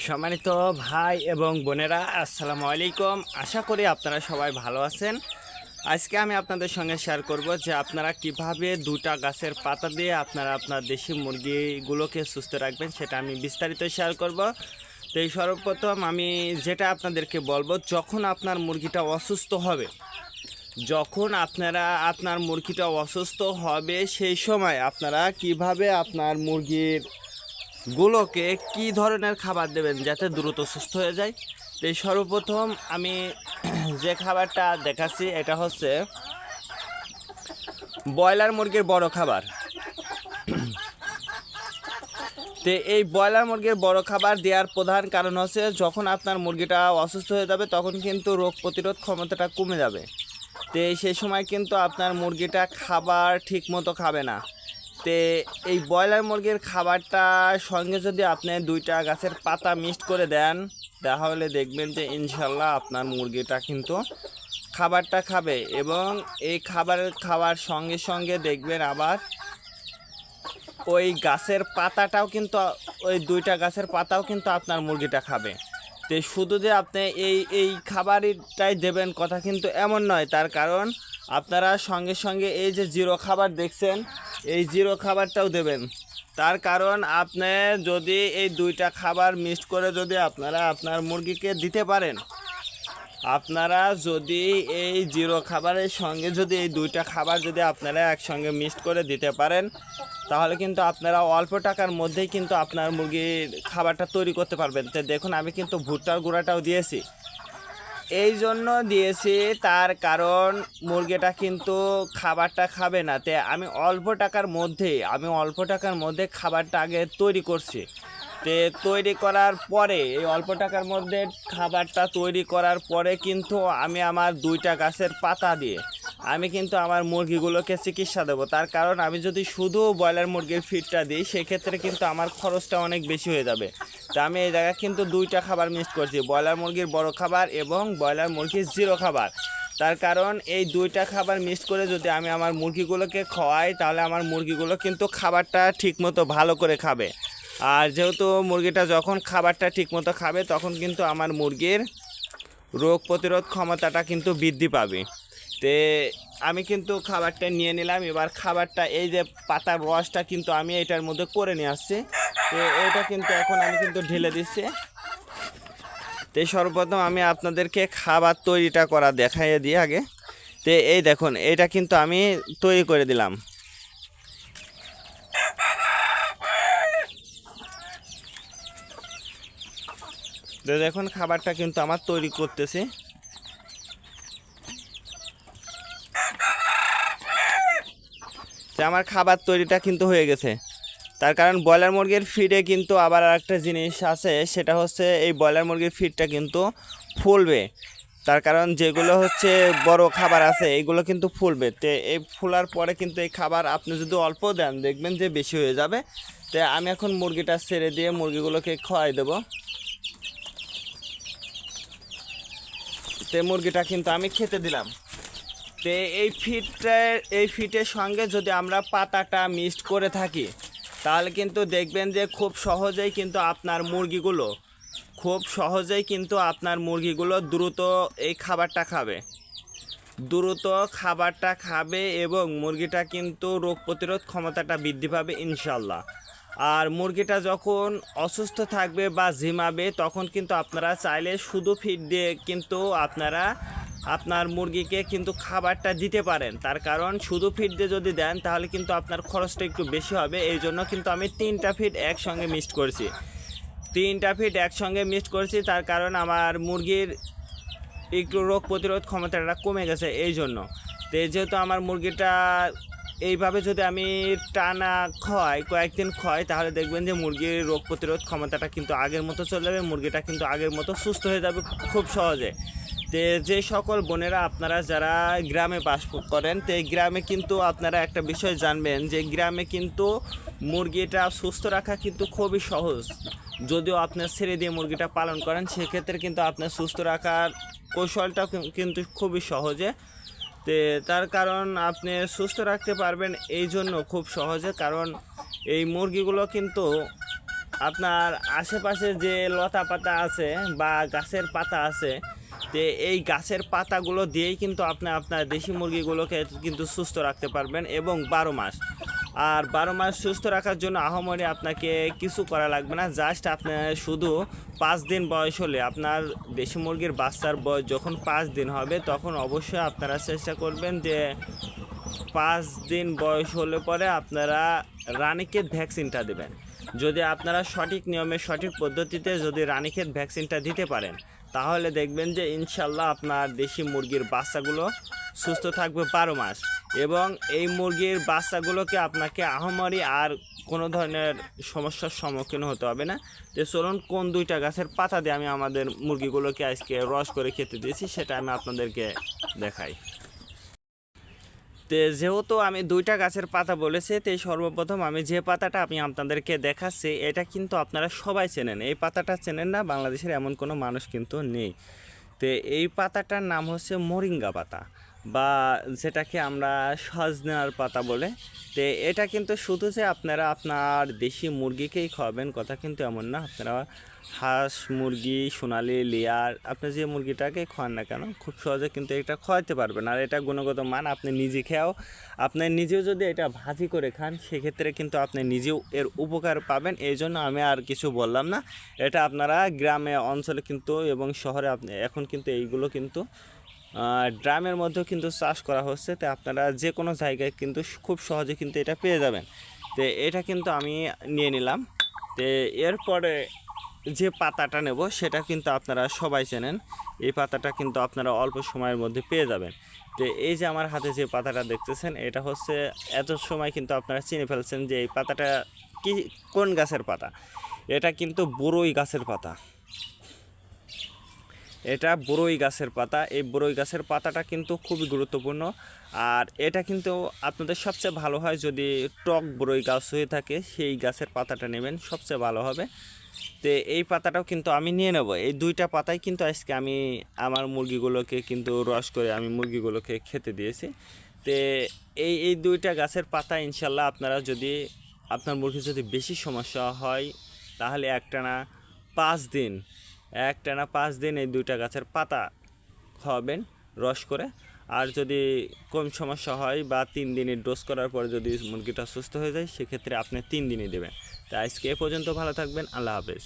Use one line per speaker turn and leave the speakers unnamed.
সম্মানিত ভাই এবং বোনেরা, আসসালামু আলাইকুম। আশা করি আপনারা সবাই ভালো আছেন। আজকে আমি আপনাদের সঙ্গে শেয়ার করব যে আপনারা কিভাবে দুটা গাছের পাতা দিয়ে আপনারা আপনার দেশি মুরগিগুলোকে সুস্থ রাখবেন, সেটা আমি বিস্তারিত শেয়ার করব। তো এই সর্বপ্রথম আমি যেটা আপনাদেরকে বলবো, যখন আপনার মুরগিটা অসুস্থ হবে, আপনার মুরগিটা অসুস্থ হবে সেই সময় আপনারা কিভাবে আপনার মুরগিগুলোকে কি ধরনের খাবার দেবেন যাতে দ্রুত সুস্থ হয়ে যায়। তো এই সর্বপ্রথম আমি যে খাবারটা দেখাচ্ছি এটা হচ্ছে ব্রয়লার মুরগির বড় খাবার। তো এই ব্রয়লার মুরগির বড় খাবার দেওয়ার প্রধান কারণ হচ্ছে, যখন আপনার মুরগিটা অসুস্থ হয়ে যাবে তখন কিন্তু রোগ প্রতিরোধ ক্ষমতাটা কমে যাবে। তো সেই সময় কিন্তু আপনার মুরগিটা খাবার ঠিক মতো খাবে না। তো এই ব্রয়লার মুরগির খাবারটার সঙ্গে যদি আপনি দুইটা গাছের পাতা মিক্সড করে দেন, তাহলে দেখবেন যে ইনশাল্লাহ আপনার মুরগিটা কিন্তু খাবারটা খাবে, এবং এই খাবার খাওয়ার সঙ্গে সঙ্গে দেখবেন আবার ওই গাছের পাতাটাও কিন্তু, ওই দুইটা গাছের পাতাও কিন্তু আপনার মুরগিটা খাবে। তো শুধু যে আপনি এই খাবারটাই দেবেন কথা কিন্তু এমন নয়, তার কারণ আপনারা সঙ্গে সঙ্গে এই যে জিরো খাবার দেখছেন, এই জিরো খাবারটাও দেবেন। তার কারণ আপনি যদি এই দুইটা খাবার মিক্সড করে যদি আপনারা আপনার মুরগিকে দিতে পারেন, আপনারা যদি এই জিরো খাবারের সঙ্গে যদি এই দুইটা খাবার যদি আপনারা একসঙ্গে মিক্সড করে দিতে পারেন, তাহলে কিন্তু আপনারা অল্প টাকার মধ্যেই কিন্তু আপনার মুরগির খাবারটা তৈরি করতে পারবেন। তো দেখুন, আমি কিন্তু ভুট্টার গুঁড়াটাও দিয়েছি। এই জন্য দিয়েছি, তার কারণ মুরগিটা কিন্তু খাবারটা খাবে না। তে আমি অল্প টাকার মধ্যে খাবারটা আগে তৈরি করছি। তে তৈরি করার পরে, এই অল্প টাকার মধ্যে খাবারটা তৈরি করার পরে কিন্তু আমি আমার দুইটা গাছের পাতা দিয়ে আমি কিন্তু আমার মুরগিগুলোকে চিকিৎসা দেবো। তার কারণ আমি যদি শুধু ব্রয়লার মুরগির ফিডটা দিই, সেক্ষেত্রে কিন্তু আমার খরচটা অনেক বেশি হয়ে যাবে। তা আমি এই জায়গায় কিন্তু দুইটা খাবার মিক্স করছি, ব্রয়লার মুরগির বড় খাবার এবং ব্রয়লার মুরগির জিরো খাবার। তার কারণ এই দুইটা খাবার মিক্স করে যদি আমি আমার মুরগিগুলোকে খাওয়াই, তাহলে আমার মুরগিগুলো কিন্তু খাবারটা ঠিকমতো ভালো করে খাবে। আর যেহেতু মুরগিটা যখন খাবারটা ঠিকমতো খাবে, তখন কিন্তু আমার মুরগির রোগ প্রতিরোধ ক্ষমতাটা কিন্তু বৃদ্ধি পাবে। তে আমি কিন্তু খাবারটা নিয়ে নিলাম। এবার খাবারটা, এই যে পাতার রসটা কিন্তু আমি এটার মধ্যে করে নিয়ে আসছি। তো এটা কিন্তু এখন আমি কিন্তু ঢেলে দিচ্ছি। তো সর্বপ্রথম আমি আপনাদেরকে খাবার তৈরিটা করা দেখাইয়ে দিই আগে। তো এই দেখুন, এটা কিন্তু আমি তৈরি করে দিলাম। তো দেখুন, খাবারটা কিন্তু আমার তৈরি করতেছি। তো আমার খাবার তৈরিটা কিন্তু হয়ে গেছে। তার কারণ ব্রয়লার মুরগির ফিডে কিন্তু আবার আরেকটা জিনিস আছে, সেটা হচ্ছে এই ব্রয়লার মুরগির ফিডটা কিন্তু ফুলবে। তার কারণ যেগুলো হচ্ছে বড় খাবার আছে, এইগুলো কিন্তু ফুলবে। তো এই ফুলার পরে কিন্তু এই খাবার আপনি যদি অল্প দেন, দেখবেন যে বেশি হয়ে যাবে। তো আমি এখন মুরগিটা ছেড়ে দিয়ে মুরগিগুলোকে খাওয়াই দেবো। তো মুরগিটা কিন্তু আমি খেতে দিলাম। তো এই ফিটের সঙ্গে যদি আমরা পাতাটা মিক্সড করে থাকি, তাহলে কিন্তু দেখবেন যে খুব সহজেই কিন্তু আপনার মুরগিগুলো দ্রুত এই খাবারটা খাবে এবং মুরগিটা কিন্তু রোগ প্রতিরোধ ক্ষমতাটা বৃদ্ধি পাবে ইনশাল্লাহ। আর মুরগিটা যখন অসুস্থ থাকবে বা ঝিমাবে, তখন কিন্তু আপনারা চাইলে শুধু ফিড দিয়ে কিন্তু আপনারা আপনার মুরগিকে কিন্তু খাবারটা দিতে পারেন। তার কারণ শুধু ফিড দিয়ে যদি দেন, তাহলে কিন্তু আপনার খরচটা একটু বেশি হবে। এই জন্য কিন্তু আমি তিনটা ফিড একসঙ্গে মিক্সড করছি। তার কারণ আমার মুরগির একটু রোগ প্রতিরোধ ক্ষমতাটা কমে গেছে এই জন্য। তো যেহেতু আমার মুরগিটা এইভাবে যদি আমি টানা কয়েকদিন খাওয়াই, তাহলে দেখবেন যে মুরগির রোগ প্রতিরোধ ক্ষমতাটা কিন্তু আগের মতো চলে যাবে, মুরগিটা কিন্তু আগের মতো সুস্থ হয়ে যাবে খুব সহজে। তো যে সকল বোনেরা আপনারা যারা গ্রামে বাস করেন, তো এই গ্রামে কিন্তু আপনারা একটা বিষয় জানবেন যে গ্রামে কিন্তু মুরগিটা সুস্থ রাখা কিন্তু খুবই সহজ। যদিও আপনার ছেড়ে দিয়ে মুরগিটা পালন করেন, সেক্ষেত্রে কিন্তু আপনার সুস্থ রাখার কৌশলটাও কিন্তু খুবই সহজে। তো তার কারণ আপনি সুস্থ রাখতে পারবেন এই জন্য খুব সহজে, কারণ এই মুরগিগুলো কিন্তু আপনার আশেপাশে যে লতা পাতা আছে বা গাছের পাতা আছে, তো এই গাছের পাতাগুলো দিয়েই কিন্তু আপনি আপনার দেশি মুরগিগুলোকে কিন্তু সুস্থ রাখতে পারবেন এবং 12 মাস। আর 12 মাস সুস্থ রাখার জন্য আহামরি আপনাকে কিছু করা লাগবে না, জাস্ট আপনার শুধু 5 দিন বয়স হলে, আপনার দেশি মুরগির বাচ্চার বয়স যখন 5 দিন হবে তখন অবশ্যই আপনারা চেষ্টা করবেন যে 5 দিন বয়স হলে পরে আপনারা রানীক্ষেত ভ্যাকসিনটা দেবেন। যদি আপনারা সঠিক নিয়মে সঠিক পদ্ধতিতে যদি রানীক্ষেত ভ্যাকসিনটা দিতে পারেন, তাহলে দেখবেন যে ইনশাল্লাহ আপনার দেশি মুরগির বাচ্চাগুলো সুস্থ থাকবে 12 মাস। এবং এই মুরগির বাচ্চাগুলোকে আপনাকে আহামরি আর কোনো ধরনের সমস্যার সম্মুখীন হতে হবে না। তো চলুন কোন 2টা গাছের পাতা দিয়ে আমি আমাদের মুরগিগুলোকে আজকে রস করে খেতে দিয়েছি সেটা আমি আপনাদেরকে দেখাই। তো যেহেতু আমি 2টা গাছের পাতা বলেছি, তো সর্বপ্রথম আমি যে পাতাটা আমি আপনাদেরকে দেখাচ্ছি এটা কিন্তু আপনারা সবাই চেনেন। এই পাতাটা চেনেন না বাংলাদেশের এমন কোনো মানুষ কিন্তু নেই। তো এই পাতাটার নাম হচ্ছে মোরিঙ্গা পাতা, বা যেটাকে আমরা সজনার পাতা বলে। তো এটা কিন্তু শুধু যে আপনারা আপনার দেশি মুরগিকেই খাওয়াবেন কথা কিন্তু এমন না। আপনারা হাঁস মুরগি, সোনালি, লেয়ার, আপনি যে মুরগিটাকে খাওয়ান না কেন খুব সহজে কিন্তু এটা খাওয়াতে পারবেন। আর এটা গুণগত মান আপনি নিজে খেয়েও, আপনি নিজেও যদি এটা ভাজি করে খান সেক্ষেত্রে কিন্তু আপনি নিজেও এর উপকার পাবেন। এই জন্য আমি আর কিছু বললাম না। এটা আপনারা গ্রামে অঞ্চলে কিন্তু এবং শহরে আপনি এখন কিন্তু এইগুলো কিন্তু ড্রামের মধ্যেও কিন্তু চাষ করা হচ্ছে। তো আপনারা যে কোনো জায়গায় কিন্তু খুব সহজে কিন্তু এটা পেয়ে যাবেন। তো এটা কিন্তু আমি নিয়ে নিলাম। তো এরপরে যে পাতাটা নেব সেটা কিন্তু আপনারা সবাই চেনেন। এই পাতাটা কিন্তু আপনারা অল্প সময়ের মধ্যে পেয়ে যাবেন। তো এই যে আমার হাতে যে পাতাটা দেখতেছেন এটা হচ্ছে, এত সময় কিন্তু আপনারা চিনে ফেলছেন যে এই পাতাটা কি কোন গাছের পাতা। এটা কিন্তু বড়ই গাছের পাতা। এটা বড়ই গাছের পাতা। এই বড়ই গাছের পাতাটা কিন্তু খুবই গুরুত্বপূর্ণ। আর এটা কিন্তু আপনাদের সবচেয়ে ভালো হয় যদি টক বড়ই গাছ হয়ে থাকে, সেই গাছের পাতাটা নেবেন, সবচেয়ে ভালো হবে। তো এই পাতাটাও কিন্তু আমি নিয়ে নেব। এই 2টা পাতাই কিন্তু আজকে আমি আমার মুরগিগুলোকে কিন্তু রস করে আমি মুরগিগুলোকে খেতে দিয়েছি। তো এই 2টা গাছের পাতা ইনশাল্লাহ আপনারা যদি আপনার মুরগির যদি বেশি সমস্যা হয় তাহলে একটানা 5 দিন এই 2টা গাছের পাতা খাওয়াবেন রস করে। আর যদি কম সমস্যা হয় বা 3 দিনের ডোজ করার পর যদি মুরগিটা সুস্থ হয়ে যায় সেক্ষেত্রে আপনি 3 দিনই দেবেন। তো আজকে এ পর্যন্ত ভালো থাকবেন। আল্লাহ হাফেজ।